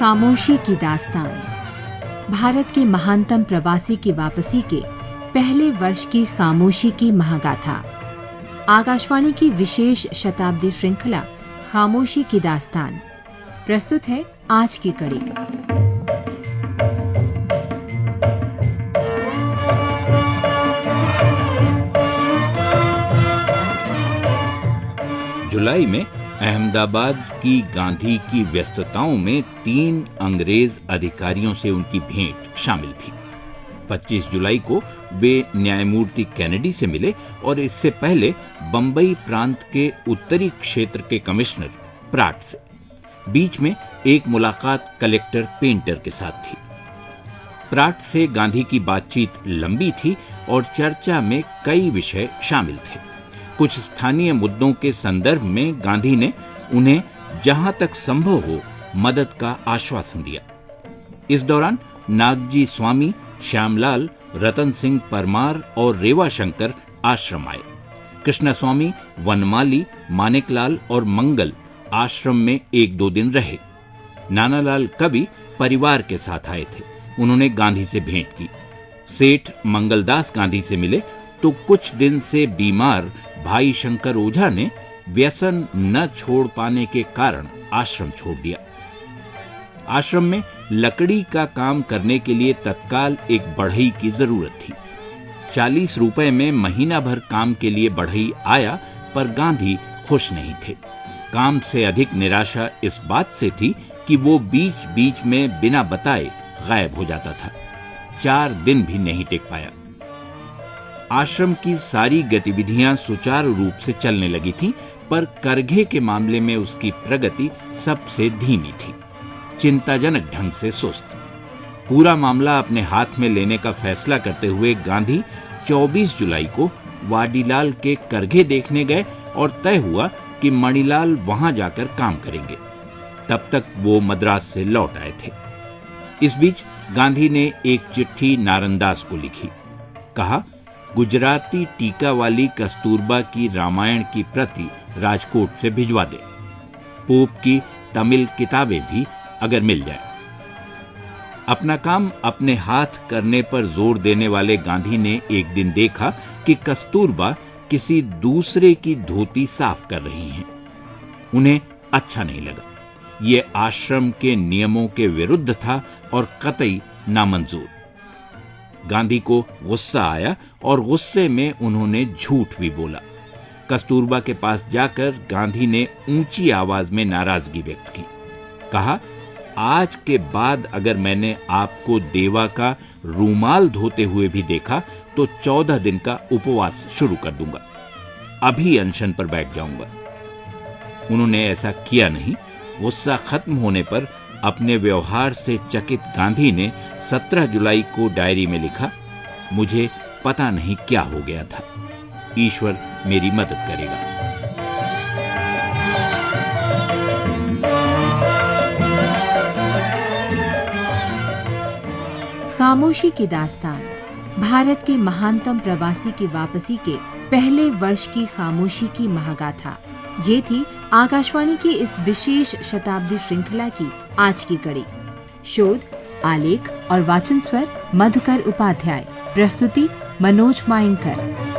खामोशी की दास्तान। भारत के महानतम प्रवासी की वापसी के पहले वर्ष की खामोशी की महागाथा। आकाशवाणी की विशेष शताब्दी श्रृंखला खामोशी की दास्तान प्रस्तुत है आज की कड़ी। जुलाई में अहमदाबाद की गांधी की व्यस्तताओं में 3 अंग्रेज अधिकारियों से उनकी भेंट शामिल थी। 25 जुलाई को वे न्यायमूर्ति कैनेडी से मिले और इससे पहले बंबई प्रांत के उत्तरी क्षेत्र के कमिश्नर प्राट से। बीच में एक मुलाकात कलेक्टर पेंटर के साथ थी। प्राट से गांधी की बातचीत लंबी थी और चर्चा में कई विषय शामिल थे। कुछ स्थानीय मुद्दों के संदर्भ में गांधी ने उन्हें जहां तक संभव हो मदद का आश्वासन दिया। इस दौरान नागजी स्वामी, श्यामलाल, रतन सिंह परमार और रेवा शंकर आश्रम आए। कृष्ण स्वामी, वनमाली, मानिकलाल और मंगल आश्रम में 1-2 दिन रहे। नानालाल कवि परिवार के साथ आए थे। उन्होंने गांधी से भेंट की। सेठ मंगलदास गांधी से मिले तो कुछ दिन से बीमार भाई शंकर ओझा ने व्यसन न छोड़ पाने के कारण आश्रम छोड़ दिया। आश्रम में लकड़ी का काम करने के लिए तत्काल एक बढ़ई की जरूरत थी। 40 रुपए में महीना भर काम के लिए बढ़ई आया, पर गांधी खुश नहीं थे। काम से अधिक निराशा इस बात से थी कि वो बीच बीच में बिना बताए गायब हो जाता था। 4 दिन भी नहीं टिक पाया। आश्रम की सारी गतिविधियां सुचारू रूप से चलने लगी थीं, पर करघे के मामले में उसकी प्रगति सबसे धीमी थी, चिंताजनक ढंग से सुस्त। पूरा मामला अपने हाथ में लेने का फैसला करते हुए गांधी 24 जुलाई को वाडीलाल के करघे देखने गए और तय हुआ कि मणिलाल वहां जाकर काम करेंगे। तब तक वो मद्रास से लौट आए थे। इस बीच गांधी ने एक चिट्ठी नारनदास को लिखी। कहा, गुजराती टीका वाली कस्तूरबा की रामायण की प्रति राजकोट से भिजवा दे। पोप की तमिल किताबें भी अगर मिल जाए। अपना काम अपने हाथ करने पर जोर देने वाले गांधी ने एक दिन देखा कि कस्तूरबा किसी दूसरे की धोती साफ कर रही हैं। उन्हें अच्छा नहीं लगा। ये आश्रम के नियमों के विरुद्ध था और कतई नामंजूर। गांधी को गुस्सा आया और गुस्से में उन्होंने झूठ भी बोला। कस्तूरबा के पास जाकर गांधी ने ऊंची आवाज में नाराजगी व्यक्त की। कहा, आज के बाद अगर मैंने आपको देवा का रूमाल धोते हुए भी देखा तो 14 दिन का उपवास शुरू कर दूंगा। अभी अनशन पर बैठ जाऊंगा। उन्होंने ऐसा किया नहीं। गुस्सा खत्म होने पर अपने व्यवहार से चकित गांधी ने 17 जुलाई को डायरी में लिखा, मुझे पता नहीं क्या हो गया था। ईश्वर मेरी मदद करेगा। खामोशी की दास्तान। भारत के महानतम प्रवासी की वापसी के पहले वर्ष की खामोशी की महागाथा। ये थी आकाशवाणी की इस विशेष शताब्दी श्रृंखला की आज की कड़ी। शोध, आलेख और वाचन स्वर मधुकर उपाध्याय। प्रस्तुति मनोज मायंकर।